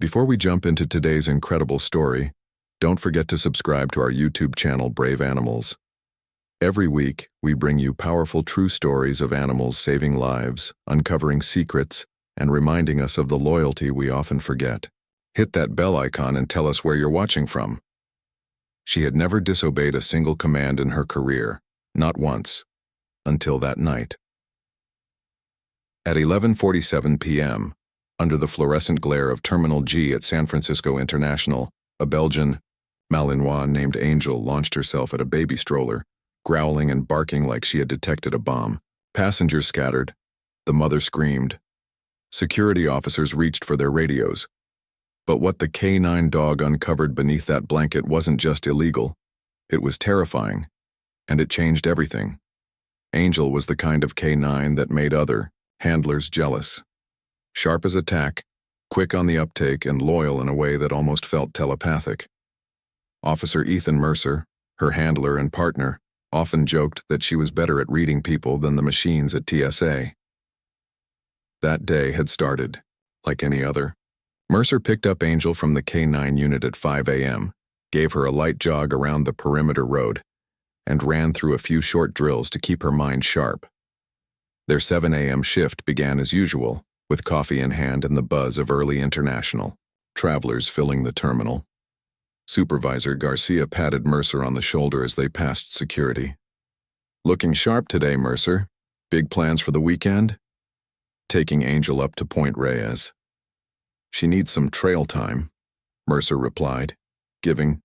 Before we jump into today's incredible story, don't forget to subscribe to our YouTube channel, Brave Animals. Every week, we bring you powerful true stories of animals saving lives, uncovering secrets, and reminding us of the loyalty we often forget. Hit that bell icon and tell us where you're watching from. She had never disobeyed a single command in her career, not once, until that night. At 11:47 p.m., under the fluorescent glare of Terminal G at San Francisco International, a Belgian, Malinois named Angel launched herself at a baby stroller, growling and barking like she had detected a bomb. Passengers scattered. The mother screamed. Security officers reached for their radios. But what the canine dog uncovered beneath that blanket wasn't just illegal. It was terrifying, and it changed everything. Angel was the kind of canine that made other handlers jealous. Sharp as a tack, quick on the uptake, and loyal in a way that almost felt telepathic. Officer Ethan Mercer, her handler and partner, often joked that she was better at reading people than the machines at TSA. That day had started, like any other. Mercer picked up Angel from the K9 unit at 5 a.m., gave her a light jog around the perimeter road, and ran through a few short drills to keep her mind sharp. Their 7 a.m. shift began as usual, with coffee in hand and the buzz of early international travelers filling the terminal. Supervisor Garcia patted Mercer on the shoulder as they passed security. "Looking sharp today, Mercer. Big plans for the weekend?" Taking Angel up to Point Reyes. "She needs some trail time," Mercer replied, giving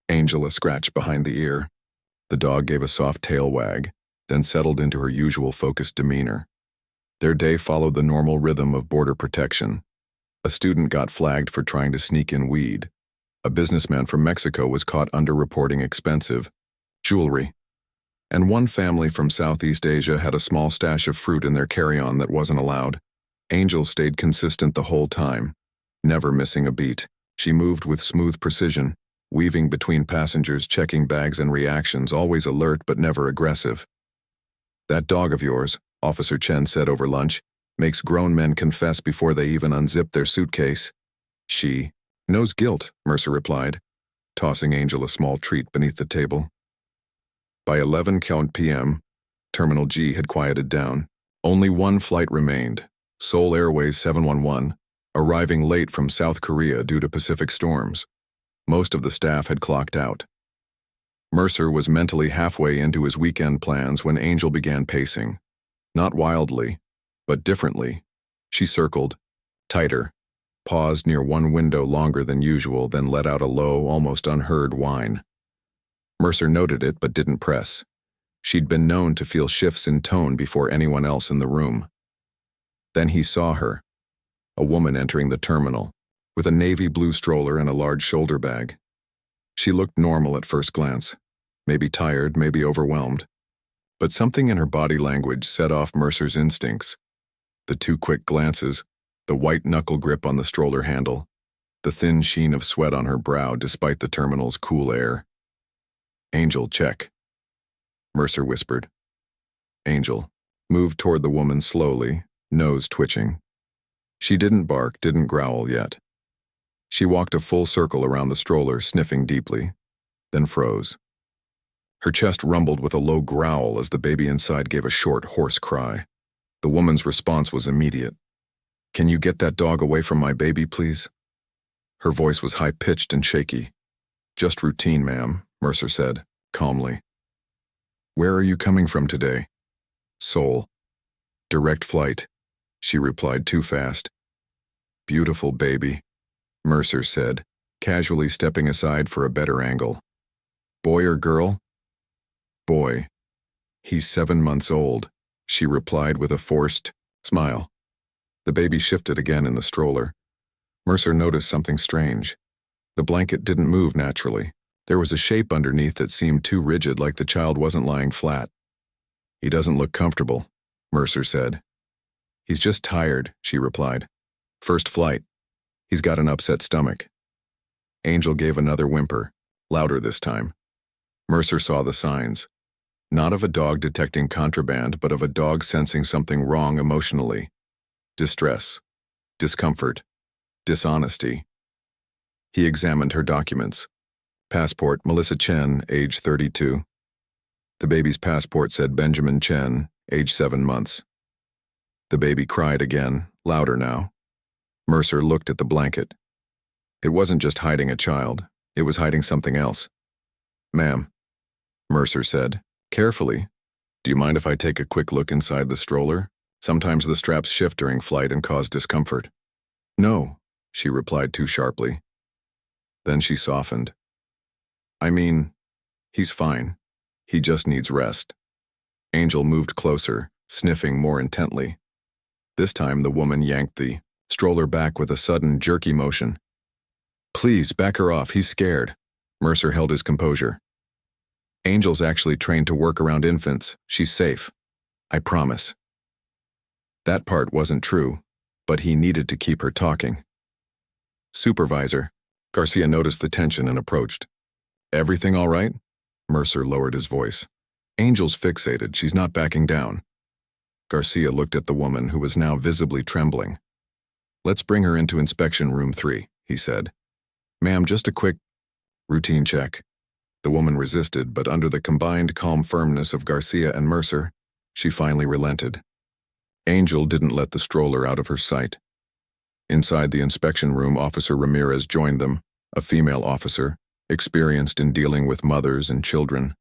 Angel a scratch behind the ear. The dog gave a soft tail wag, then settled into her usual focused demeanor. Their day followed the normal rhythm of border protection. A student got flagged for trying to sneak in weed. A businessman from Mexico was caught underreporting expensive jewelry. And one family from Southeast Asia had a small stash of fruit in their carry-on that wasn't allowed. Angel stayed consistent the whole time, never missing a beat. She moved with smooth precision, weaving between passengers, checking bags and reactions, always alert but never aggressive. "That dog of yours," Officer Chen said over lunch, "makes grown men confess before they even unzip their suitcase." "She knows guilt," Mercer replied, tossing Angel a small treat beneath the table. By 11 p.m., Terminal G had quieted down. Only one flight remained, Seoul Airways 711, arriving late from South Korea due to Pacific storms. Most of the staff had clocked out. Mercer was mentally halfway into his weekend plans when Angel began pacing. Not wildly, but differently. She circled, tighter, paused near one window longer than usual, then let out a low, almost unheard whine. Mercer noted it but didn't press. She'd been known to feel shifts in tone before anyone else in the room. Then he saw her, a woman entering the terminal, with a navy blue stroller and a large shoulder bag. She looked normal at first glance, maybe tired, maybe overwhelmed. But something in her body language set off Mercer's instincts. The two quick glances, the white knuckle grip on the stroller handle, the thin sheen of sweat on her brow despite the terminal's cool air. "Angel, check," Mercer whispered. Angel moved toward the woman slowly, nose twitching. She didn't bark, didn't growl yet. She walked a full circle around the stroller, sniffing deeply, then froze. Her chest rumbled with a low growl as the baby inside gave a short, hoarse cry. The woman's response was immediate. "Can you get that dog away from my baby, please?" Her voice was high-pitched and shaky. "Just routine, ma'am," Mercer said, calmly. "Where are you coming from today?" "Seoul. Direct flight," she replied too fast. "Beautiful baby," Mercer said, casually stepping aside for a better angle. "Boy or girl?" "Boy. He's 7 months old," she replied with a forced smile. The baby shifted again in the stroller. Mercer noticed something strange. The blanket didn't move naturally. There was a shape underneath that seemed too rigid, like the child wasn't lying flat. "He doesn't look comfortable," Mercer said. "He's just tired," she replied. "First flight. He's got an upset stomach." Angel gave another whimper, louder this time. Mercer saw the signs. Not of a dog detecting contraband, but of a dog sensing something wrong emotionally. Distress, discomfort, dishonesty. He examined her documents. Passport, Melissa Chen, age 32. The baby's passport said Benjamin Chen, age 7 months. The baby cried again, louder now. Mercer looked at the blanket. It wasn't just hiding a child, it was hiding something else. "Ma'am," Mercer said, carefully, "do you mind if I take a quick look inside the stroller? Sometimes the straps shift during flight and cause discomfort." "No," she replied too sharply. Then she softened. "I mean, he's fine. He just needs rest." Angel moved closer, sniffing more intently. This time the woman yanked the stroller back with a sudden, jerky motion. "Please, back her off, he's scared." Mercer held his composure. "Angel's actually trained to work around infants. She's safe. I promise." That part wasn't true, but he needed to keep her talking. "Supervisor." Garcia noticed the tension and approached. "Everything all right?" Mercer lowered his voice. "Angel's fixated. She's not backing down." Garcia looked at the woman, who was now visibly trembling. "Let's bring her into inspection room 3, he said. "Ma'am, just a quick routine check." The woman resisted, but under the combined calm firmness of Garcia and Mercer, she finally relented. Angel didn't let the stroller out of her sight. Inside the inspection room, Officer Ramirez joined them, a female officer, experienced in dealing with mothers and children.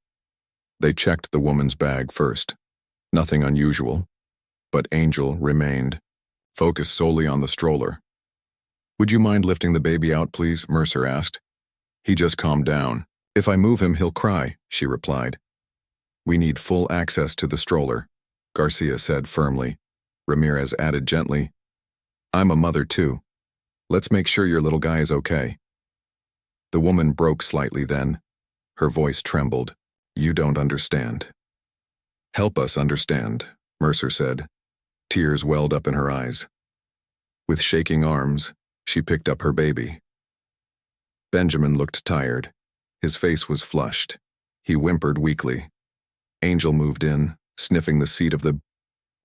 They checked the woman's bag first. Nothing unusual, but Angel remained, focused solely on the stroller. "Would you mind lifting the baby out, please?" Mercer asked. "He just calmed down. If I move him, he'll cry," she replied. "We need full access to the stroller," Garcia said firmly. Ramirez added gently, "I'm a mother too. Let's make sure your little guy is okay." The woman broke slightly then. Her voice trembled. "You don't understand." "Help us understand," Mercer said. Tears welled up in her eyes. With shaking arms, she picked up her baby. Benjamin looked tired. His face was flushed. He whimpered weakly. Angel moved in, sniffing the seat of the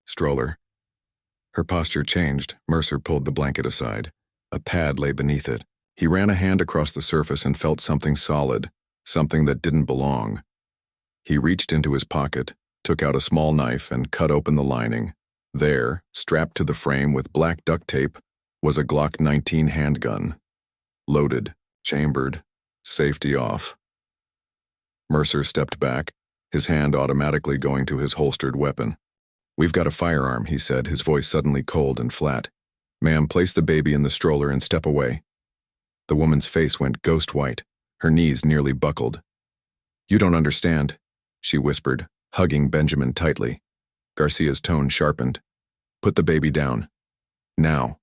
stroller. Her posture changed. Mercer pulled the blanket aside. A pad lay beneath it. He ran a hand across the surface and felt something solid, something that didn't belong. He reached into his pocket, took out a small knife, and cut open the lining. There, strapped to the frame with black duct tape, was a Glock 19 handgun. Loaded, chambered, safety off. Mercer stepped back, his hand automatically going to his holstered weapon. "We've got a firearm," he said, his voice suddenly cold and flat. "Ma'am, place the baby in the stroller and step away." The woman's face went ghost white, her knees nearly buckled. "You don't understand," she whispered, hugging Benjamin tightly. Garcia's tone sharpened. "Put the baby down. Now."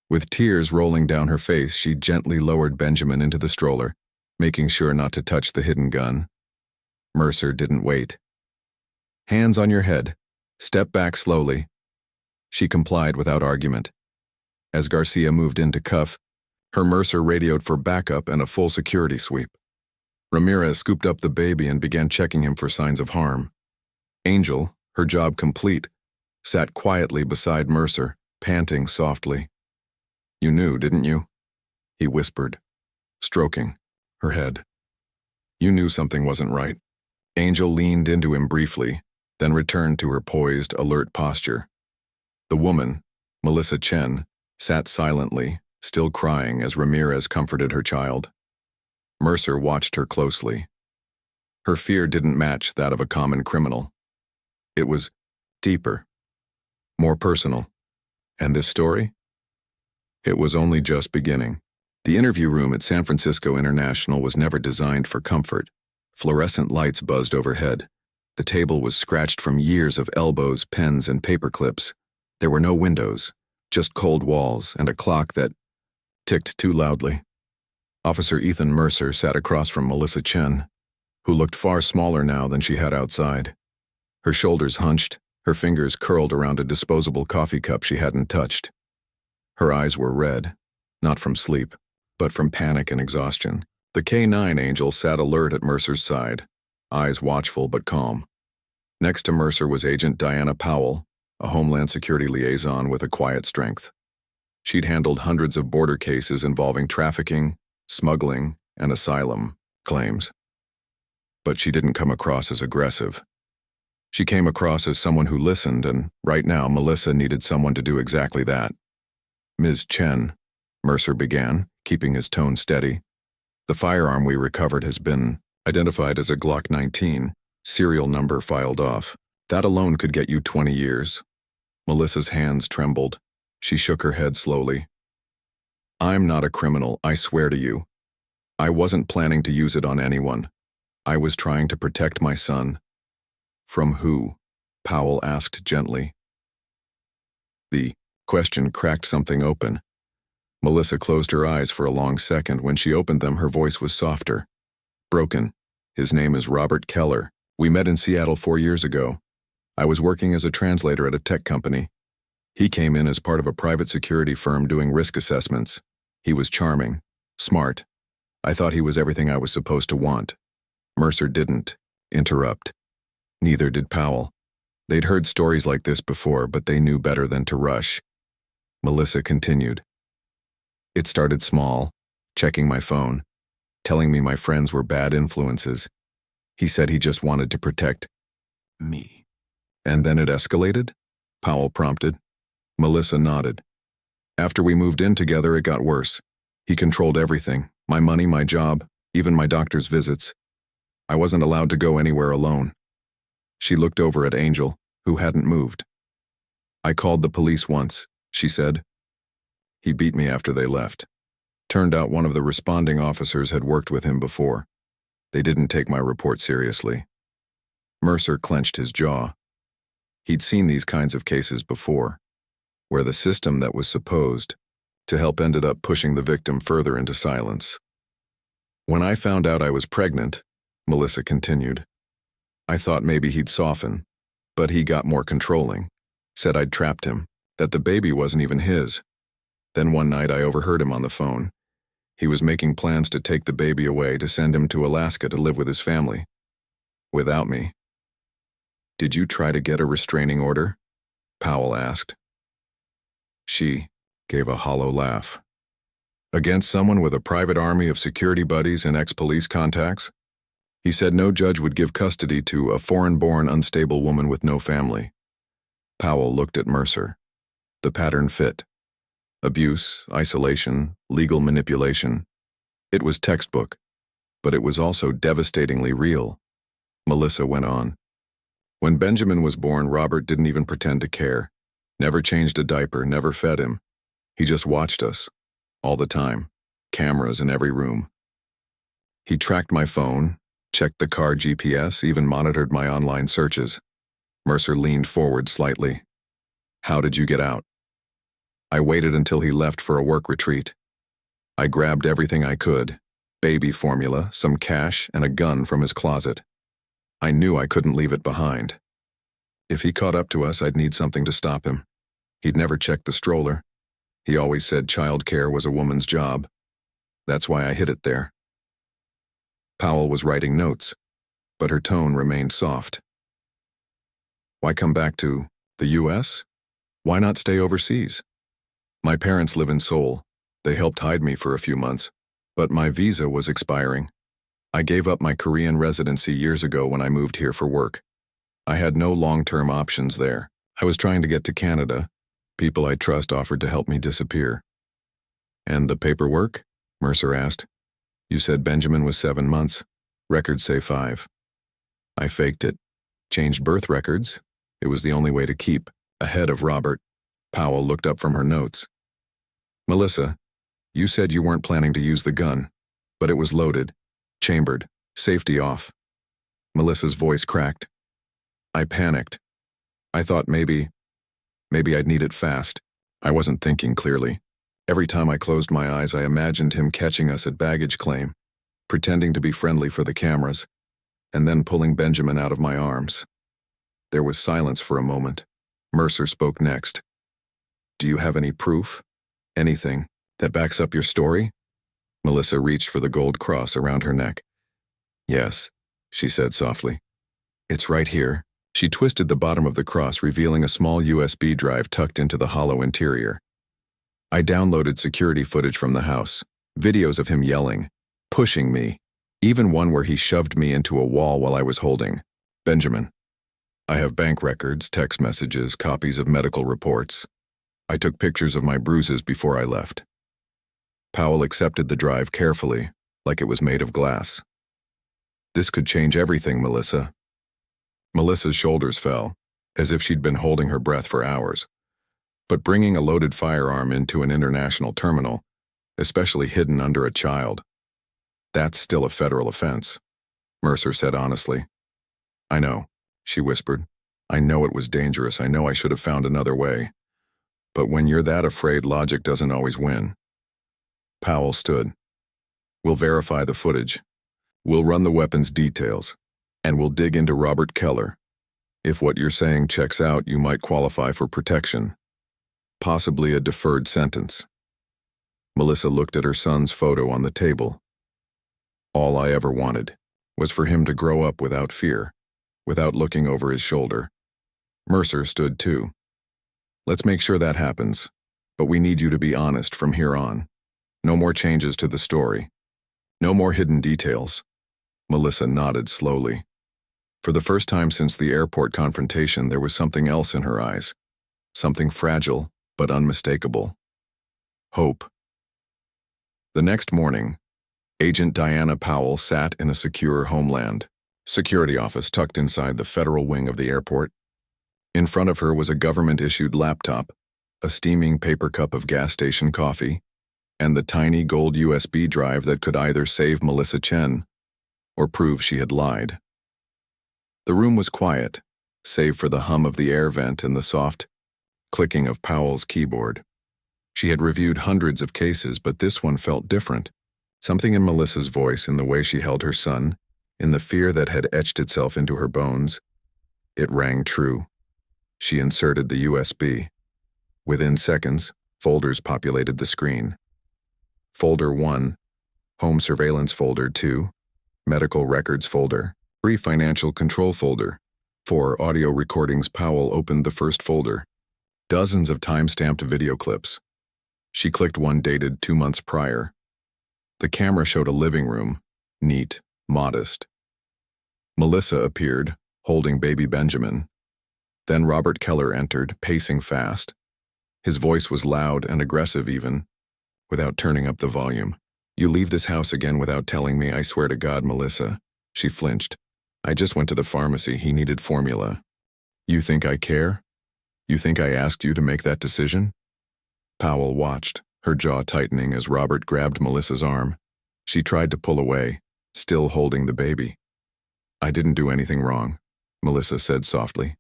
With tears rolling down her face, she gently lowered Benjamin into the stroller, making sure not to touch the hidden gun. Mercer didn't wait. "Hands on your head. Step back slowly." She complied without argument. As Garcia moved in to cuff, her Mercer radioed for backup and a full security sweep. Ramirez scooped up the baby and began checking him for signs of harm. Angel, her job complete, sat quietly beside Mercer, panting softly. "You knew, didn't you?" he whispered, stroking her head. "You knew something wasn't right." Angel leaned into him briefly, then returned to her poised, alert posture. The woman, Melissa Chen, sat silently, still crying as Ramirez comforted her child. Mercer watched her closely. Her fear didn't match that of a common criminal. It was deeper, more personal. And this story? It was only just beginning. The interview room at San Francisco International was never designed for comfort. Fluorescent lights buzzed overhead. The table was scratched from years of elbows, pens, and paper clips. There were no windows, just cold walls and a clock that ticked too loudly. Officer Ethan Mercer sat across from Melissa Chen, who looked far smaller now than she had outside. Her shoulders hunched, her fingers curled around a disposable coffee cup she hadn't touched. Her eyes were red, not from sleep, but from panic and exhaustion. The K-9 angel sat alert at Mercer's side, eyes watchful but calm. Next to Mercer was Agent Diana Powell, a Homeland Security liaison with a quiet strength. She'd handled hundreds of border cases involving trafficking, smuggling, and asylum claims. But she didn't come across as aggressive. She came across as someone who listened, and right now Melissa needed someone to do exactly that. "Ms. Chen," Mercer began, keeping his tone steady, "the firearm we recovered has been identified as a Glock 19, serial number filed off. That alone could get you 20 years. Melissa's hands trembled. She shook her head slowly. "I'm not a criminal, I swear to you. I wasn't planning to use it on anyone. I was trying to protect my son." "From who?" Powell asked gently. The question cracked something open. Melissa closed her eyes for a long second. When she opened them, her voice was softer. "Broken. His name is Robert Keller. We met in Seattle 4 years ago. I was working as a translator at a tech company. He came in as part of a private security firm doing risk assessments. He was charming, smart. I thought he was everything I was supposed to want." Mercer didn't interrupt. Neither did Powell. They'd heard stories like this before, but they knew better than to rush. Melissa continued. "It started small, checking my phone, telling me my friends were bad influences. He said he just wanted to protect me." "And then it escalated?" Powell prompted. Melissa nodded. "After we moved in together, it got worse. He controlled everything, my money, my job, even my doctor's visits. I wasn't allowed to go anywhere alone." She looked over at Angel, who hadn't moved. "I called the police once," she said. "He beat me after they left. Turned out one of the responding officers had worked with him before. They didn't take my report seriously." Mercer clenched his jaw. He'd seen these kinds of cases before, where the system that was supposed to help ended up pushing the victim further into silence. "When I found out I was pregnant," Melissa continued, "I thought maybe he'd soften, but he got more controlling. Said I'd trapped him, that the baby wasn't even his. Then one night I overheard him on the phone. He was making plans to take the baby away to send him to Alaska to live with his family. Without me." "Did you try to get a restraining order?" Powell asked. She gave a hollow laugh. "Against someone with a private army of security buddies and ex-police contacts? He said no judge would give custody to a foreign-born, unstable woman with no family." Powell looked at Mercer. The pattern fit. Abuse, isolation, legal manipulation. It was textbook, but it was also devastatingly real. Melissa went on. "When Benjamin was born, Robert didn't even pretend to care. Never changed a diaper, never fed him. He just watched us. All the time. Cameras in every room. He tracked my phone, checked the car GPS, even monitored my online searches." Mercer leaned forward slightly. "How did you get out?" "I waited until he left for a work retreat. I grabbed everything I could. Baby formula, some cash, and a gun from his closet. I knew I couldn't leave it behind. If he caught up to us, I'd need something to stop him. He'd never checked the stroller. He always said childcare was a woman's job. That's why I hid it there." Powell was writing notes, but her tone remained soft. "Why come back to the U.S.? Why not stay overseas? My parents live in Seoul. They helped hide me for a few months, but my visa was expiring. I gave up my Korean residency years ago when I moved here for work. I had no long-term options there. I was trying to get to Canada. People I trust offered to help me disappear." "And the paperwork?" Mercer asked. "You said Benjamin was 7 months. Records say 5. I faked it. Changed birth records. It was the only way to keep ahead of Robert." Powell looked up from her notes. "Melissa, you said you weren't planning to use the gun, but it was loaded, chambered, safety off." Melissa's voice cracked. "I panicked. I thought maybe I'd need it fast. I wasn't thinking clearly. Every time I closed my eyes, I imagined him catching us at baggage claim, pretending to be friendly for the cameras, and then pulling Benjamin out of my arms." There was silence for a moment. Mercer spoke next. "Do you have any proof? Anything that backs up your story?" Melissa reached for the gold cross around her neck. "Yes," she said softly. "It's right here." She twisted the bottom of the cross, revealing a small USB drive tucked into the hollow interior. I downloaded security footage from the house, videos of him yelling, pushing me, even one where he shoved me into a wall while I was holding Benjamin. I have bank records, text messages, copies of medical reports. I took pictures of my bruises before I left. Powell accepted the drive carefully, like it was made of glass. This could change everything, Melissa. Melissa's shoulders fell, as if she'd been holding her breath for hours. But bringing a loaded firearm into an international terminal, especially hidden under a child, that's still a federal offense, Mercer said honestly. I know, she whispered. I know it was dangerous. I know I should have found another way. But when you're that afraid, logic doesn't always win. Powell stood. We'll verify the footage. We'll run the weapons details. And we'll dig into Robert Keller. If what you're saying checks out, you might qualify for protection. Possibly a deferred sentence. Melissa looked at her son's photo on the table. All I ever wanted was for him to grow up without fear, without looking over his shoulder. Mercer stood too. Let's make sure that happens, but we need you to be honest from here on. No more changes to the story. No more hidden details. Melissa nodded slowly. For the first time since the airport confrontation, there was something else in her eyes. Something fragile, but unmistakable. Hope. The next morning, Agent Diana Powell sat in a secure Homeland Security office tucked inside the federal wing of the airport. In front of her was a government-issued laptop, a steaming paper cup of gas station coffee, and the tiny gold USB drive that could either save Melissa Chen or prove she had lied. The room was quiet, save for the hum of the air vent and the soft clicking of Powell's keyboard. She had reviewed hundreds of cases, but this one felt different. Something in Melissa's voice, in the way she held her son, in the fear that had etched itself into her bones. It rang true. She inserted the USB. Within seconds, folders populated the screen. Folder 1, Home Surveillance Folder 2, Medical Records Folder, 3 Financial Control Folder, 4 Audio Recordings. Powell opened the first folder. Dozens of time-stamped video clips. She clicked one dated 2 months prior. The camera showed a living room, neat, modest. Melissa appeared, holding baby Benjamin. Then Robert Keller entered, pacing fast. His voice was loud and aggressive even, without turning up the volume. You leave this house again without telling me, I swear to God, Melissa. She flinched. I just went to the pharmacy. He needed formula. You think I care? You think I asked you to make that decision? Powell watched, her jaw tightening as Robert grabbed Melissa's arm. She tried to pull away, still holding the baby. I didn't do anything wrong, Melissa said softly.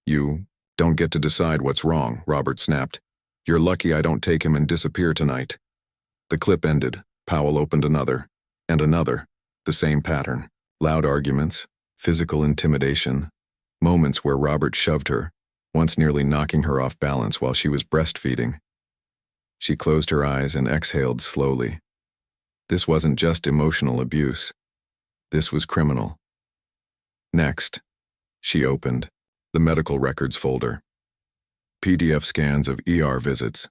You don't get to decide what's wrong, Robert snapped. You're lucky I don't take him and disappear tonight. The clip ended. Powell opened another, and another, the same pattern. Loud arguments, physical intimidation, moments where Robert shoved her, once nearly knocking her off balance while she was breastfeeding. She closed her eyes and exhaled slowly. This wasn't just emotional abuse. This was criminal. Next, she opened the medical records folder. PDF scans of ER visits.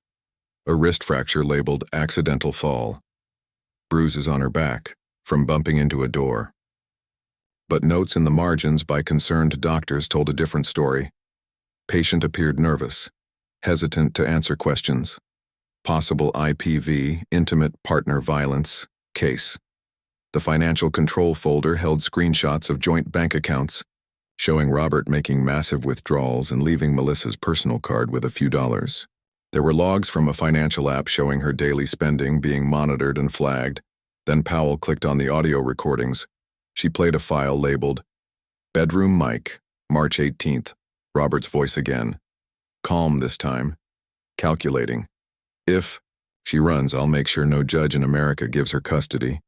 A wrist fracture labeled accidental fall. Bruises on her back from bumping into a door. But notes in the margins by concerned doctors told a different story. Patient appeared nervous, hesitant to answer questions. Possible IPV, intimate partner violence, case. The financial control folder held screenshots of joint bank accounts, showing Robert making massive withdrawals and leaving Melissa's personal card with a few dollars. There were logs from a financial app showing her daily spending being monitored and flagged. Then Powell clicked on the audio recordings. She played a file labeled, Bedroom Mic, March 18th, Robert's voice again. Calm this time. Calculating. If she runs, I'll make sure no judge in America gives her custody.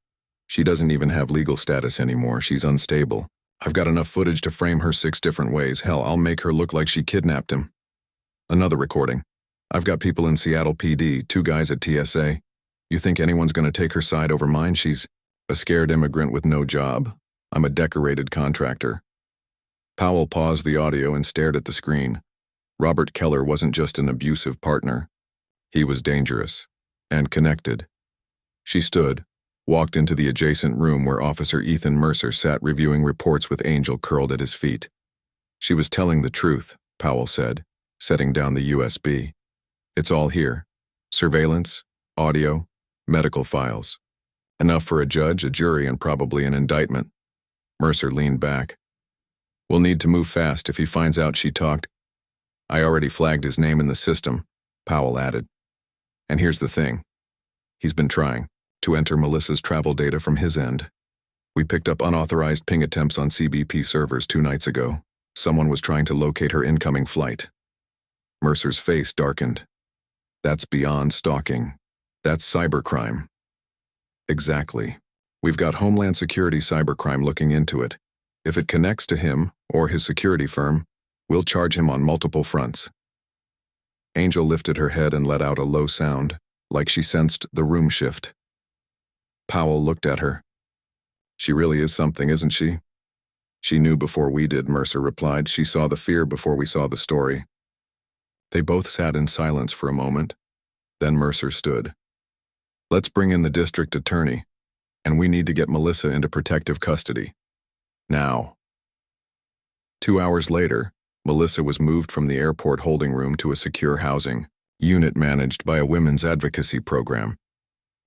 She doesn't even have legal status anymore. She's unstable. I've got enough footage to frame her 6 different ways. Hell, I'll make her look like she kidnapped him. Another recording. I've got people in Seattle PD, 2 guys at TSA. You think anyone's going to take her side over mine? She's a scared immigrant with no job. I'm a decorated contractor. Powell paused the audio and stared at the screen. Robert Keller wasn't just an abusive partner. He was dangerous and connected. She stood, walked into the adjacent room where Officer Ethan Mercer sat reviewing reports with Angel curled at his feet. She was telling the truth, Powell said, setting down the USB. It's all here. Surveillance, audio, medical files. Enough for a judge, a jury, and probably an indictment. Mercer leaned back. We'll need to move fast if he finds out she talked. I already flagged his name in the system, Powell added. And here's the thing. He's been trying to enter Melissa's travel data from his end. We picked up unauthorized ping attempts on CBP servers 2 nights ago. Someone was trying to locate her incoming flight. Mercer's face darkened. That's beyond stalking. That's cybercrime. Exactly. We've got Homeland Security cybercrime looking into it. If it connects to him or his security firm, we'll charge him on multiple fronts. Angel lifted her head and let out a low sound, like she sensed the room shift. Powell looked at her. She really is something, isn't she? She knew before we did, Mercer replied. She saw the fear before we saw the story. They both sat in silence for a moment. Then Mercer stood. Let's bring in the district attorney, and we need to get Melissa into protective custody. Now. 2 hours later, Melissa was moved from the airport holding room to a secure housing unit managed by a women's advocacy program.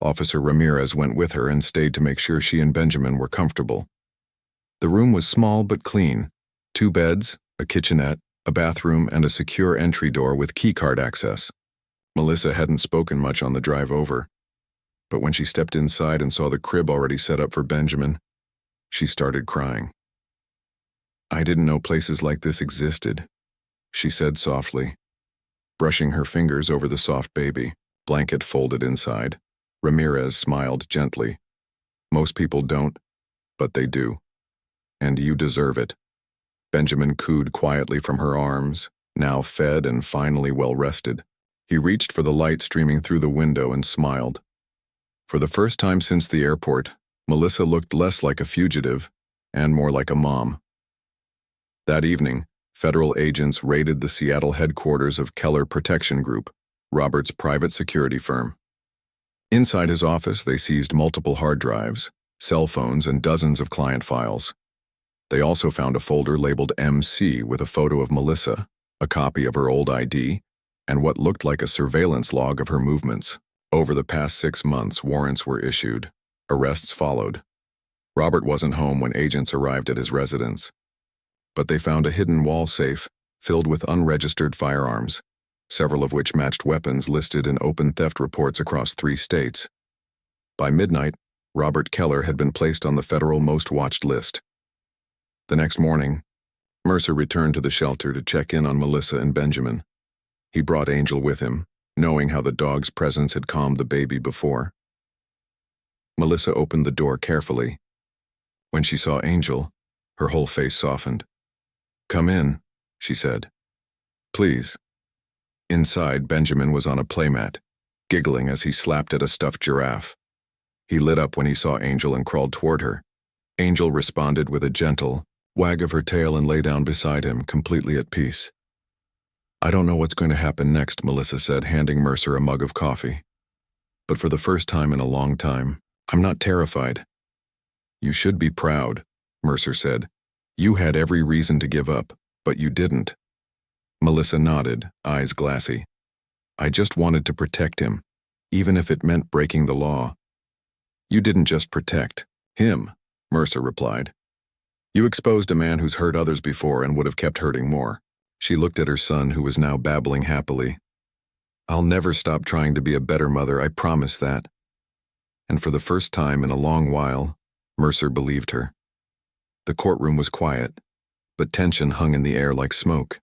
Officer Ramirez went with her and stayed to make sure she and Benjamin were comfortable. The room was small but clean. 2 beds, a kitchenette, a bathroom, and a secure entry door with keycard access. Melissa hadn't spoken much on the drive over, but when she stepped inside and saw the crib already set up for Benjamin, she started crying. I didn't know places like this existed, she said softly, brushing her fingers over the soft baby, blanket folded inside. Ramirez smiled gently. Most people don't, but they do. And you deserve it. Benjamin cooed quietly from her arms, now fed and finally well-rested. He reached for the light streaming through the window and smiled. For the first time since the airport, Melissa looked less like a fugitive and more like a mom. That evening, federal agents raided the Seattle headquarters of Keller Protection Group, Robert's private security firm. Inside his office, they seized multiple hard drives, cell phones, and dozens of client files. They also found a folder labeled MC with a photo of Melissa, a copy of her old ID, and what looked like a surveillance log of her movements. Over the past 6 months, warrants were issued. Arrests followed. Robert wasn't home when agents arrived at his residence. But they found a hidden wall safe filled with unregistered firearms, several of which matched weapons listed in open theft reports across 3 states. By midnight, Robert Keller had been placed on the federal most watched list. The next morning, Mercer returned to the shelter to check in on Melissa and Benjamin. He brought Angel with him, knowing how the dog's presence had calmed the baby before. Melissa opened the door carefully. When she saw Angel, her whole face softened. Come in, she said. Please. Inside, Benjamin was on a playmat, giggling as he slapped at a stuffed giraffe. He lit up when he saw Angel and crawled toward her. Angel responded with a gentle wag of her tail and lay down beside him, completely at peace. I don't know what's going to happen next, Melissa said, handing Mercer a mug of coffee. But for the first time in a long time, I'm not terrified. You should be proud, Mercer said. You had every reason to give up, but you didn't. Melissa nodded, eyes glassy. I just wanted to protect him, even if it meant breaking the law. You didn't just protect him, Mercer replied. You exposed a man who's hurt others before and would have kept hurting more. She looked at her son, who was now babbling happily. I'll never stop trying to be a better mother, I promise that. And for the first time in a long while, Mercer believed her. The courtroom was quiet, but tension hung in the air like smoke.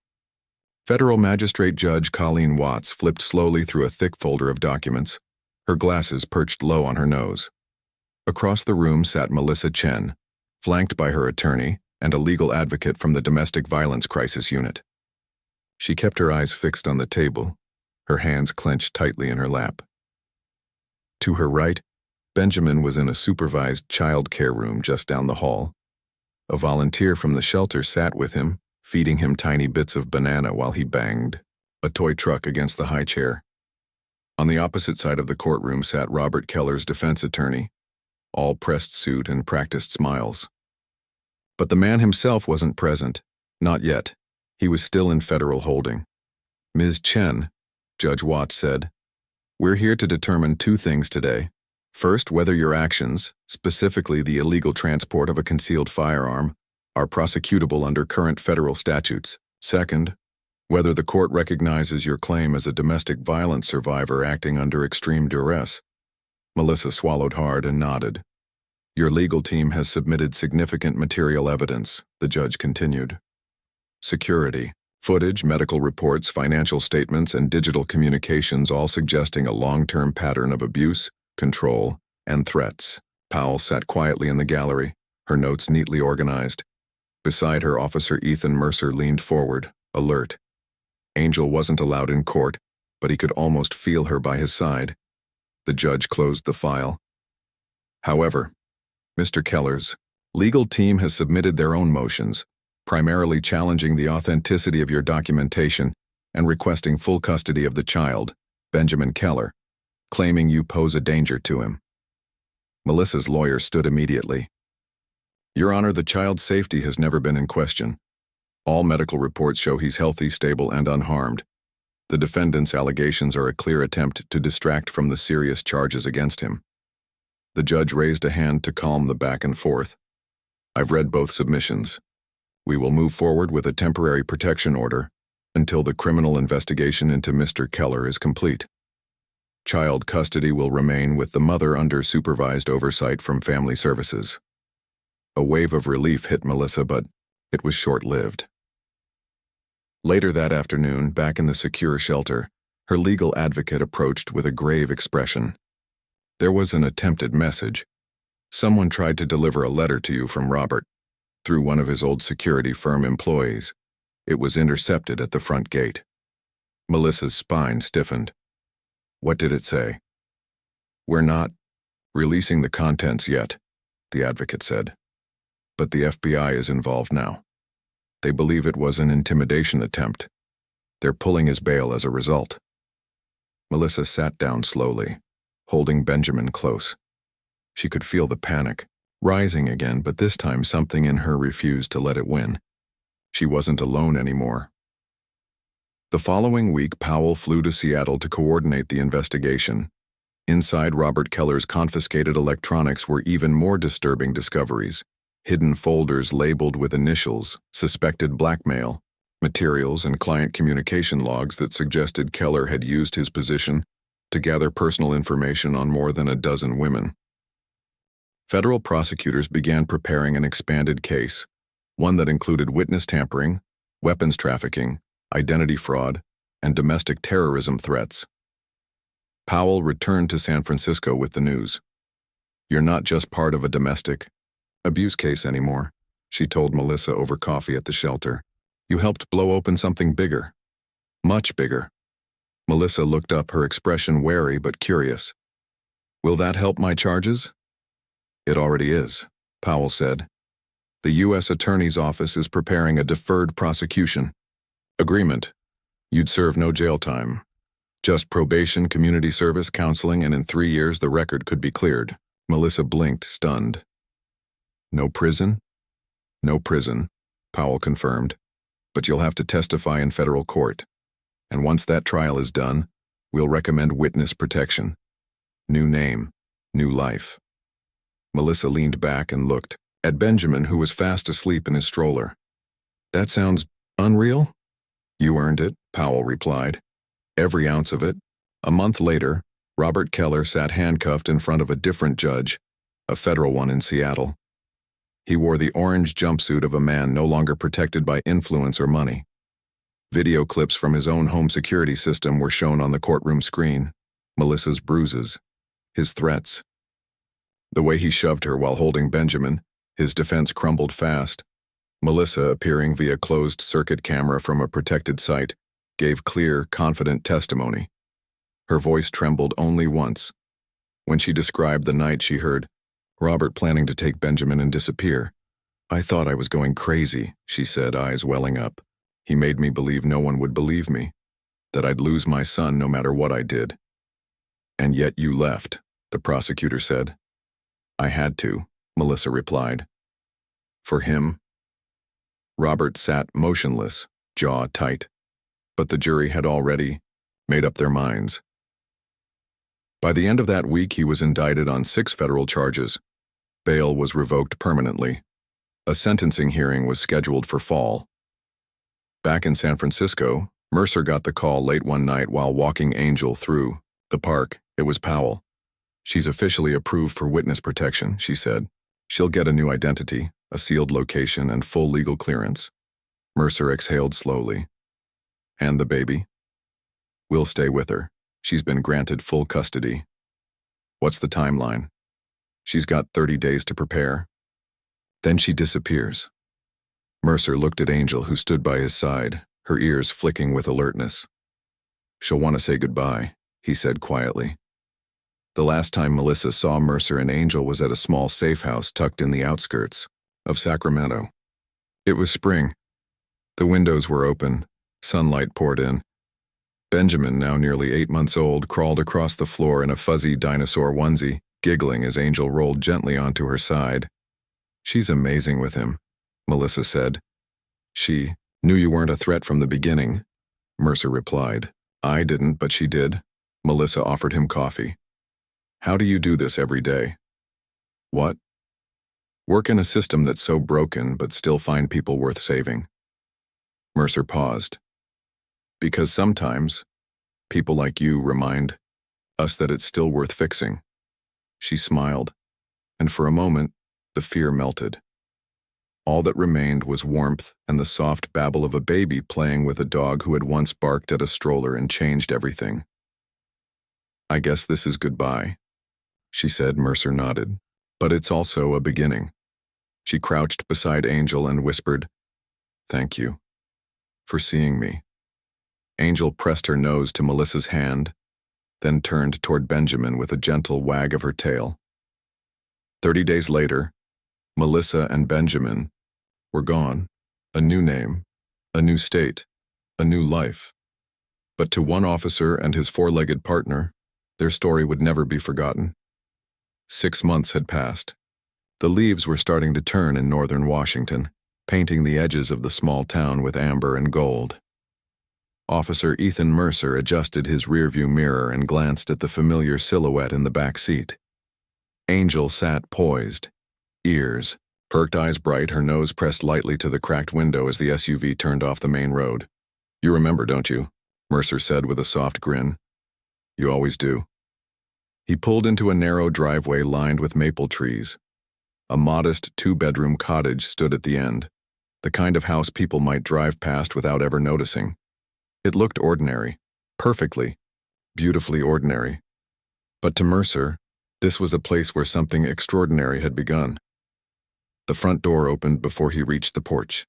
Federal Magistrate Judge Colleen Watts flipped slowly through a thick folder of documents, her glasses perched low on her nose. Across the room sat Melissa Chen, flanked by her attorney and a legal advocate from the Domestic Violence Crisis Unit. She kept her eyes fixed on the table, her hands clenched tightly in her lap. To her right, Benjamin was in a supervised child care room just down the hall. A volunteer from the shelter sat with him, feeding him tiny bits of banana while he banged a toy truck against the high chair. On the opposite side of the courtroom sat Robert Keller's defense attorney, all pressed suit and practiced smiles. But the man himself wasn't present. Not yet. He was still in federal holding. "Ms. Chen," Judge Watts said, "we're here to determine two things today. First, whether your actions, specifically the illegal transport of a concealed firearm, are prosecutable under current federal statutes. Second, whether the court recognizes your claim as a domestic violence survivor acting under extreme duress." Melissa swallowed hard and nodded. "Your legal team has submitted significant material evidence," the judge continued. "Security, footage, medical reports, financial statements, and digital communications, all suggesting a long-term pattern of abuse, control, and threats." Powell sat quietly in the gallery, her notes neatly organized. Beside her, Officer Ethan Mercer leaned forward, alert. Angel wasn't allowed in court, but he could almost feel her by his side. The judge closed the file. "However, Mr. Keller's legal team has submitted their own motions, primarily challenging the authenticity of your documentation and requesting full custody of the child, Benjamin Keller, claiming you pose a danger to him." Melissa's lawyer stood immediately. "Your Honor, the child's safety has never been in question. All medical reports show he's healthy, stable, and unharmed. The defendant's allegations are a clear attempt to distract from the serious charges against him." The judge raised a hand to calm the back and forth. "I've read both submissions. We will move forward with a temporary protection order until the criminal investigation into Mr. Keller is complete. Child custody will remain with the mother under supervised oversight from Family Services." A wave of relief hit Melissa, but it was short-lived. Later that afternoon, back in the secure shelter, her legal advocate approached with a grave expression. "There was an attempted message. Someone tried to deliver a letter to you from Robert, through one of his old security firm employees. It was intercepted at the front gate." Melissa's spine stiffened. "What did it say?" "We're not releasing the contents yet," the advocate said. "But the FBI is involved now. They believe it was an intimidation attempt. They're pulling his bail as a result." Melissa sat down slowly, holding Benjamin close. She could feel the panic rising again, but this time something in her refused to let it win. She wasn't alone anymore. The following week, Powell flew to Seattle to coordinate the investigation. Inside Robert Keller's confiscated electronics were even more disturbing discoveries. Hidden folders labeled with initials, suspected blackmail, materials and client communication logs that suggested Keller had used his position to gather personal information on more than a dozen women. Federal prosecutors began preparing an expanded case, one that included witness tampering, weapons trafficking, identity fraud, and domestic terrorism threats. Powell returned to San Francisco with the news. "You're not just part of a domestic abuse case anymore," she told Melissa over coffee at the shelter. "You helped blow open something bigger. Much bigger." Melissa looked up, her expression wary but curious. "Will that help my charges?" "It already is," Powell said. "The U.S. Attorney's Office is preparing a deferred prosecution agreement. You'd serve no jail time. Just probation, community service, counseling, and in 3 years the record could be cleared." Melissa blinked, stunned. "No prison?" "No prison," Powell confirmed. "But you'll have to testify in federal court. And once that trial is done, we'll recommend witness protection. New name, new life." Melissa leaned back and looked at Benjamin, who was fast asleep in his stroller. "That sounds unreal?" "You earned it," Powell replied. "Every ounce of it." A month later, Robert Keller sat handcuffed in front of a different judge, a federal one in Seattle. He wore the orange jumpsuit of a man no longer protected by influence or money. Video clips from his own home security system were shown on the courtroom screen. Melissa's bruises, his threats. The way he shoved her while holding Benjamin, his defense crumbled fast. Melissa, appearing via closed-circuit camera from a protected site, gave clear, confident testimony. Her voice trembled only once. When she described the night she heard Robert planning to take Benjamin and disappear. "I thought I was going crazy," she said, eyes welling up. "He made me believe no one would believe me, that I'd lose my son no matter what I did. And yet you left, the prosecutor said. I had to, Melissa replied. For him? Robert sat motionless, jaw tight. But the jury had already made up their minds. By the end of that week, he was indicted on 6 federal charges. Bail was revoked permanently. A sentencing hearing was scheduled for fall. Back in San Francisco, Mercer got the call late one night while walking Angel through the park. It was Powell. She's officially approved for witness protection, she said. She'll get a new identity, a sealed location, and full legal clearance. Mercer exhaled slowly. And the baby? We'll stay with her. She's been granted full custody. What's the timeline? She's got 30 days to prepare. Then she disappears. Mercer looked at Angel, who stood by his side, her ears flicking with alertness. She'll want to say goodbye, he said quietly. The last time Melissa saw Mercer and Angel was at a small safe house tucked in the outskirts of Sacramento. It was spring. The windows were open. Sunlight poured in. Benjamin, now nearly 8 months old, crawled across the floor in a fuzzy dinosaur onesie, giggling as Angel rolled gently onto her side. She's amazing with him, Melissa said. She knew you weren't a threat from the beginning, Mercer replied. I didn't, but she did. Melissa offered him coffee. How do you do this every day? What? Work in a system that's so broken but still find people worth saving. Mercer paused. Because sometimes, people like you remind us that it's still worth fixing. She smiled, and for a moment, the fear melted. All that remained was warmth and the soft babble of a baby playing with a dog who had once barked at a stroller and changed everything. I guess this is goodbye, she said. Mercer nodded. But it's also a beginning. She crouched beside Angel and whispered, Thank you for seeing me. Angel pressed her nose to Melissa's hand, then turned toward Benjamin with a gentle wag of her tail. 30 days later, Melissa and Benjamin were gone. A new name, a new state, a new life. But to one officer and his 4-legged partner, their story would never be forgotten. 6 months had passed. The leaves were starting to turn in northern Washington, painting the edges of the small town with amber and gold. Officer Ethan Mercer adjusted his rearview mirror and glanced at the familiar silhouette in the back seat. Angel sat poised, ears perked, eyes bright, her nose pressed lightly to the cracked window as the SUV turned off the main road. You remember, don't you? Mercer said with a soft grin. You always do. He pulled into a narrow driveway lined with maple trees. A modest 2-bedroom cottage stood at the end, the kind of house people might drive past without ever noticing. It looked ordinary, perfectly, beautifully ordinary. But to Mercer, this was a place where something extraordinary had begun. The front door opened before he reached the porch.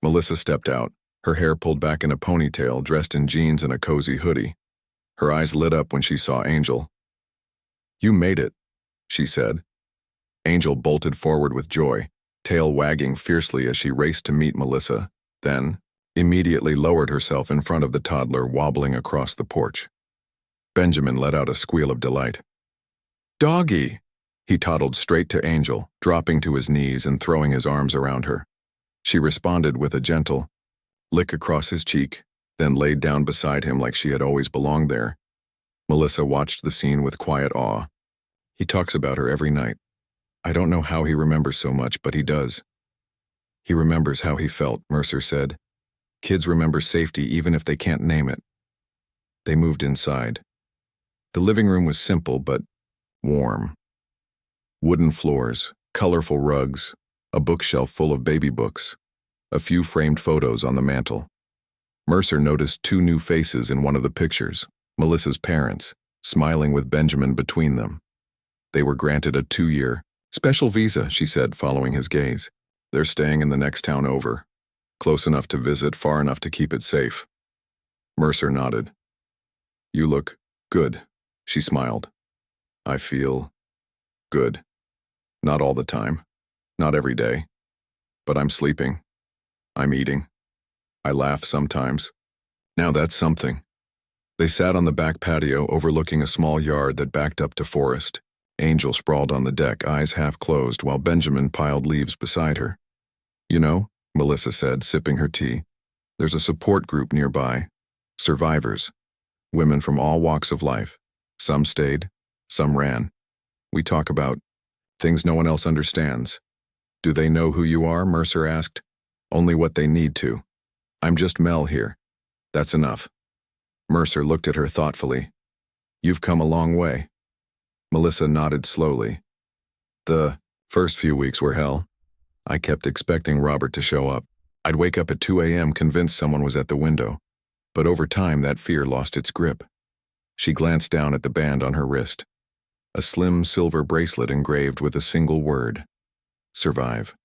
Melissa stepped out, her hair pulled back in a ponytail, dressed in jeans and a cozy hoodie. Her eyes lit up when she saw Angel. You made it, she said. Angel bolted forward with joy, tail wagging fiercely as she raced to meet Melissa, then immediately lowered herself in front of the toddler wobbling across the porch. Benjamin let out a squeal of delight. Doggy! He toddled straight to Angel, dropping to his knees and throwing his arms around her. She responded with a gentle lick across his cheek, then laid down beside him like she had always belonged there. Melissa watched the scene with quiet awe. He talks about her every night. I don't know how he remembers so much, but he does. He remembers how he felt, Mercer said. Kids remember safety even if they can't name it. They moved inside. The living room was simple but warm. Wooden floors, colorful rugs, a bookshelf full of baby books, a few framed photos on the mantel. Mercer noticed 2 new faces in one of the pictures, Melissa's parents, smiling with Benjamin between them. They were granted a 2-year special visa, she said, following his gaze. They're staying in the next town over. Close enough to visit, far enough to keep it safe. Mercer nodded. You look good, she smiled. I feel good. Not all the time. Not every day. But I'm sleeping. I'm eating. I laugh sometimes. Now that's something. They sat on the back patio overlooking a small yard that backed up to forest. Angel sprawled on the deck, eyes half closed, while Benjamin piled leaves beside her. "You know," Melissa said, sipping her tea, "there's a support group nearby. Survivors. Women from all walks of life. Some stayed, some ran. We talk about things no one else understands." "Do they know who you are?" Mercer asked. "Only what they need to. I'm just Mel here. That's enough." Mercer looked at her thoughtfully. "You've come a long way." Melissa nodded slowly. "The first few weeks were hell. I kept expecting Robert to show up. I'd wake up at 2 a.m. convinced someone was at the window. But over time, that fear lost its grip." She glanced down at the band on her wrist. A slim silver bracelet engraved with a single word: survive.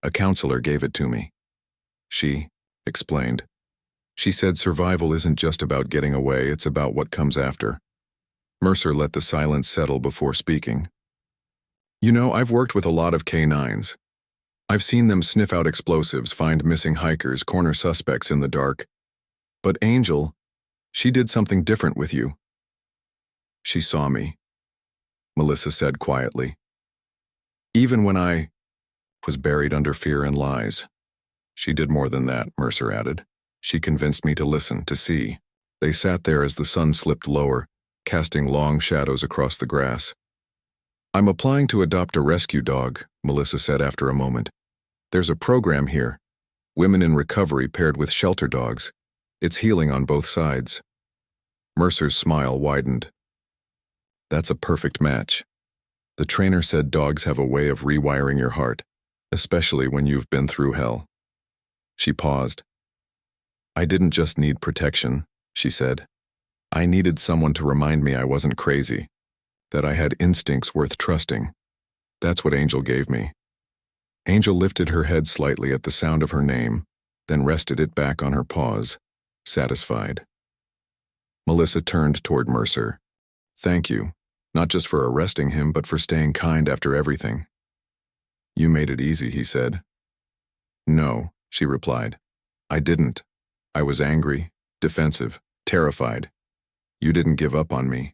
"A counselor gave it to me." She explained. "She said survival isn't just about getting away, it's about what comes after." Mercer let the silence settle before speaking. "You know, I've worked with a lot of K9s. I've seen them sniff out explosives, find missing hikers, corner suspects in the dark. But Angel, she did something different with you." "She saw me," Melissa said quietly. "Even when I was buried under fear and lies." "She did more than that," Mercer added. "She convinced me to listen, to see." They sat there as the sun slipped lower, casting long shadows across the grass. "I'm applying to adopt a rescue dog," Melissa said after a moment. "There's a program here. Women in recovery paired with shelter dogs. It's healing on both sides." Mercer's smile widened. "That's a perfect match. The trainer said dogs have a way of rewiring your heart, especially when you've been through hell." She paused. "I didn't just need protection," she said. "I needed someone to remind me I wasn't crazy, that I had instincts worth trusting. That's what Angel gave me." Angel lifted her head slightly at the sound of her name, then rested it back on her paws, satisfied. Melissa turned toward Mercer. "Thank you, not just for arresting him, but for staying kind after everything." "You made it easy," he said. "No," she replied. "I didn't. I was angry, defensive, terrified. You didn't give up on me."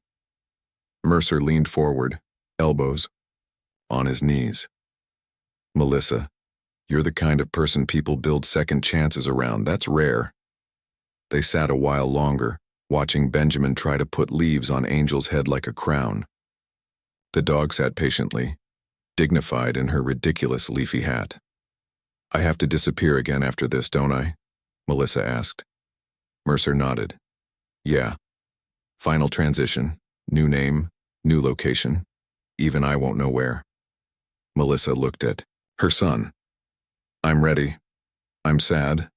Mercer leaned forward, elbows on his knees. "Melissa, you're the kind of person people build second chances around. That's rare." They sat a while longer, watching Benjamin try to put leaves on Angel's head like a crown. The dog sat patiently, dignified in her ridiculous leafy hat. "I have to disappear again after this, don't I?" Melissa asked. Mercer nodded. "Yeah. Final transition, new name, new location. Even I won't know where." Melissa looked at her son. "I'm ready. I'm sad,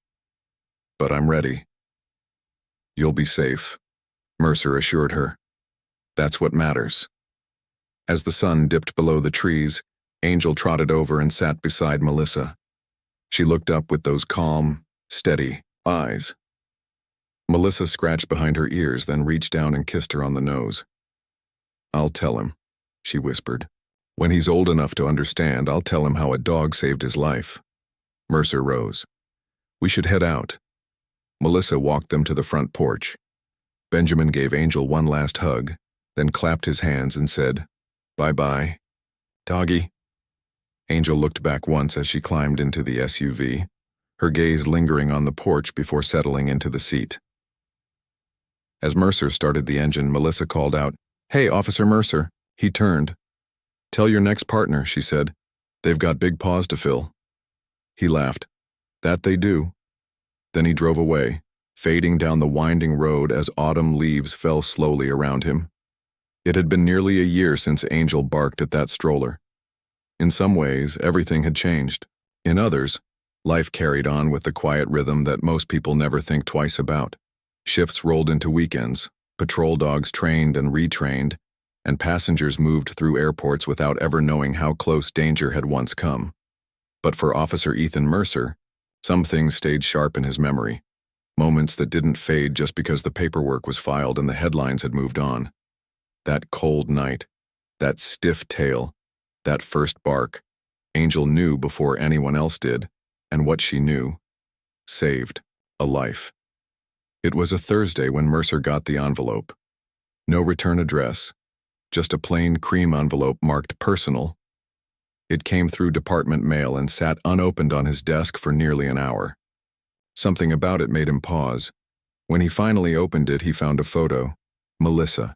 but I'm ready." "You'll be safe," Mercer assured her. "That's what matters." As the sun dipped below the trees, Angel trotted over and sat beside Melissa. She looked up with those calm, steady eyes. Melissa scratched behind her ears, then reached down and kissed her on the nose. "I'll tell him," she whispered. "When he's old enough to understand, I'll tell him how a dog saved his life." Mercer rose. "We should head out." Melissa walked them to the front porch. Benjamin gave Angel one last hug, then clapped his hands and said, "Bye-bye, doggy." Angel looked back once as she climbed into the SUV, her gaze lingering on the porch before settling into the seat. As Mercer started the engine, Melissa called out, "Hey, Officer Mercer." He turned. "Tell your next partner," she said. "They've got big paws to fill." He laughed. "That they do." Then he drove away, fading down the winding road as autumn leaves fell slowly around him. It had been nearly a year since Angel barked at that stroller. In some ways, everything had changed. In others, life carried on with the quiet rhythm that most people never think twice about. Shifts rolled into weekends, patrol dogs trained and retrained, and passengers moved through airports without ever knowing how close danger had once come. But for Officer Ethan Mercer, some things stayed sharp in his memory, moments that didn't fade just because the paperwork was filed and the headlines had moved on. That cold night, that stiff tail, that first bark, Angel knew before anyone else did, and what she knew saved a life. It was a Thursday when Mercer got the envelope. No return address, just a plain cream envelope marked personal. It came through department mail and sat unopened on his desk for nearly an hour. Something about it made him pause. When he finally opened it, he found a photo. Melissa,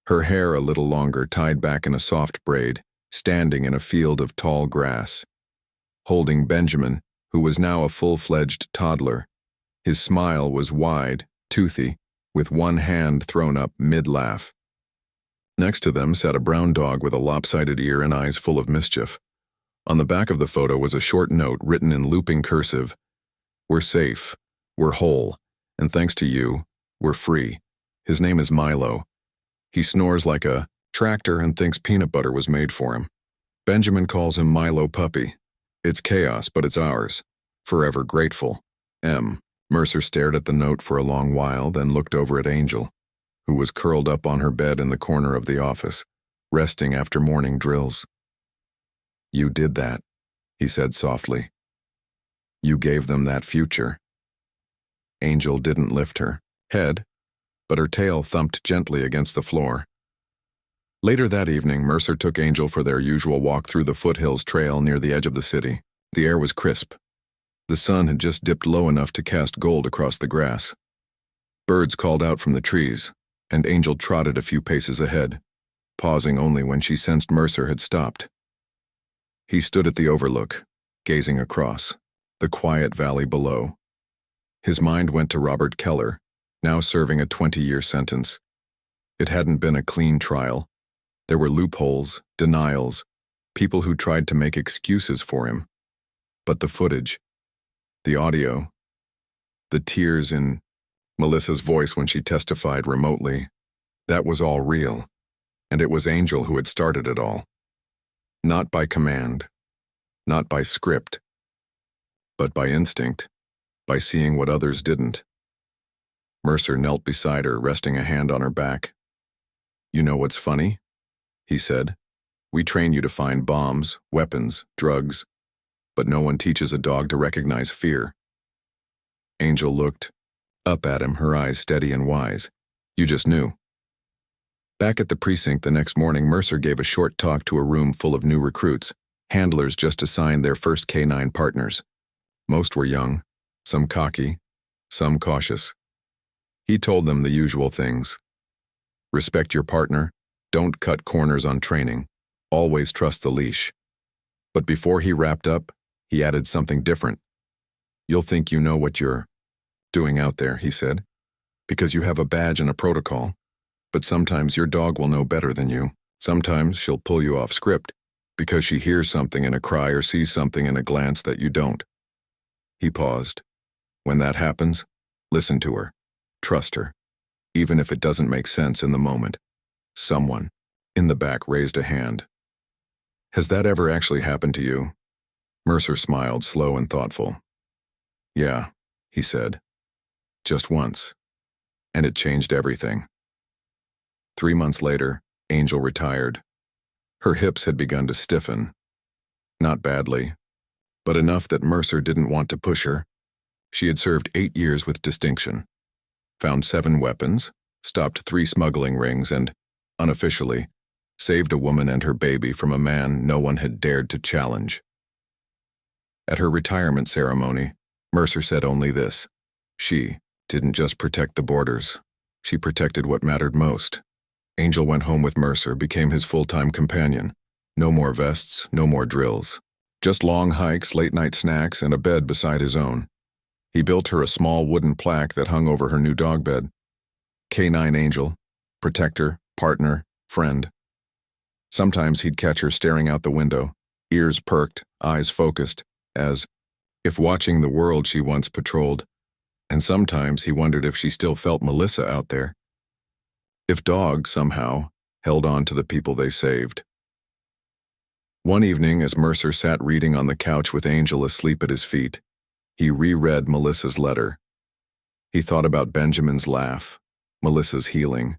her hair a little longer, tied back in a soft braid, standing in a field of tall grass. Holding Benjamin, who was now a full-fledged toddler. His smile was wide, toothy, with one hand thrown up mid-laugh. Next to them sat a brown dog with a lopsided ear and eyes full of mischief. On the back of the photo was a short note written in looping cursive. "We're safe, we're whole, and thanks to you, we're free. His name is Milo. He snores like a tractor and thinks peanut butter was made for him. Benjamin calls him Milo Puppy. It's chaos, but it's ours. Forever grateful. M." Mercer stared at the note for a long while, then looked over at Angel, who was curled up on her bed in the corner of the office, resting after morning drills. "You did that," he said softly. "You gave them that future." Angel didn't lift her head, but her tail thumped gently against the floor. Later that evening, Mercer took Angel for their usual walk through the foothills trail near the edge of the city. The air was crisp. The sun had just dipped low enough to cast gold across the grass. Birds called out from the trees, and Angel trotted a few paces ahead, pausing only when she sensed Mercer had stopped. He stood at the overlook, gazing across, the quiet valley below. His mind went to Robert Keller, now serving a 20-year sentence. It hadn't been a clean trial. There were loopholes, denials, people who tried to make excuses for him. But the footage, the audio, the tears in Melissa's voice when she testified remotely, that was all real, and it was Angel who had started it all. Not by command, not by script, but by instinct, by seeing what others didn't. Mercer knelt beside her, resting a hand on her back. "You know what's funny?" he said. "We train you to find bombs, weapons, drugs, but no one teaches a dog to recognize fear." Angel looked up at him, her eyes steady and wise. "You just knew." Back at the precinct the next morning, Mercer gave a short talk to a room full of new recruits, handlers just assigned their first canine partners. Most were young, some cocky, some cautious. He told them the usual things. Respect your partner, don't cut corners on training, always trust the leash. But before he wrapped up, he added something different. "You'll think you know what you're doing out there," he said, "because you have a badge and a protocol. But sometimes your dog will know better than you. Sometimes she'll pull you off script, because she hears something in a cry or sees something in a glance that you don't." He paused. "When that happens, listen to her. Trust her, even if it doesn't make sense in the moment." Someone in the back raised a hand. "Has that ever actually happened to you?" Mercer smiled, slow and thoughtful. "Yeah," he said. "Just once. And it changed everything." 3 months later, Angel retired. Her hips had begun to stiffen. Not badly, but enough that Mercer didn't want to push her. She had served 8 years with distinction, found 7 weapons, stopped 3 smuggling rings, and, unofficially, saved a woman and her baby from a man no one had dared to challenge. At her retirement ceremony, Mercer said only this: she didn't just protect the borders, she protected what mattered most. Angel went home with Mercer, became his full-time companion. No more vests, no more drills. Just long hikes, late-night snacks, and a bed beside his own. He built her a small wooden plaque that hung over her new dog bed. Canine Angel, protector, partner, friend. Sometimes he'd catch her staring out the window, ears perked, eyes focused, as if watching the world she once patrolled. And sometimes he wondered if she still felt Melissa out there. If dogs, somehow, held on to the people they saved. One evening, as Mercer sat reading on the couch with Angel asleep at his feet, he reread Melissa's letter. He thought about Benjamin's laugh, Melissa's healing,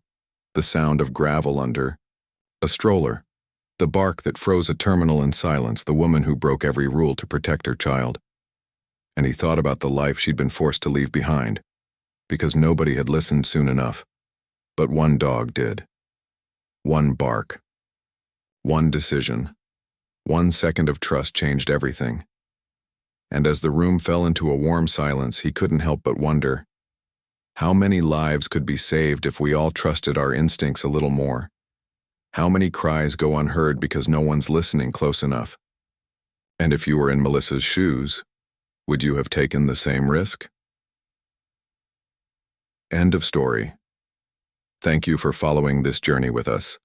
the sound of gravel under a stroller, the bark that froze a terminal in silence, the woman who broke every rule to protect her child. And he thought about the life she'd been forced to leave behind, because nobody had listened soon enough. But one dog did. One bark. One decision. 1 second of trust changed everything. And as the room fell into a warm silence, he couldn't help but wonder, how many lives could be saved if we all trusted our instincts a little more? How many cries go unheard because no one's listening close enough? And if you were in Melissa's shoes, would you have taken the same risk? End of story. Thank you for following this journey with us.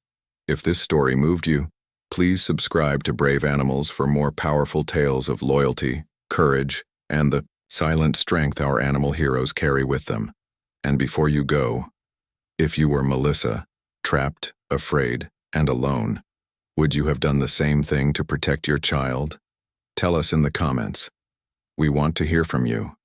If this story moved you, please subscribe to Brave Animals for more powerful tales of loyalty, courage, and the silent strength our animal heroes carry with them. And before you go, if you were Melissa, trapped, afraid, and alone, would you have done the same thing to protect your child? Tell us in the comments. We want to hear from you.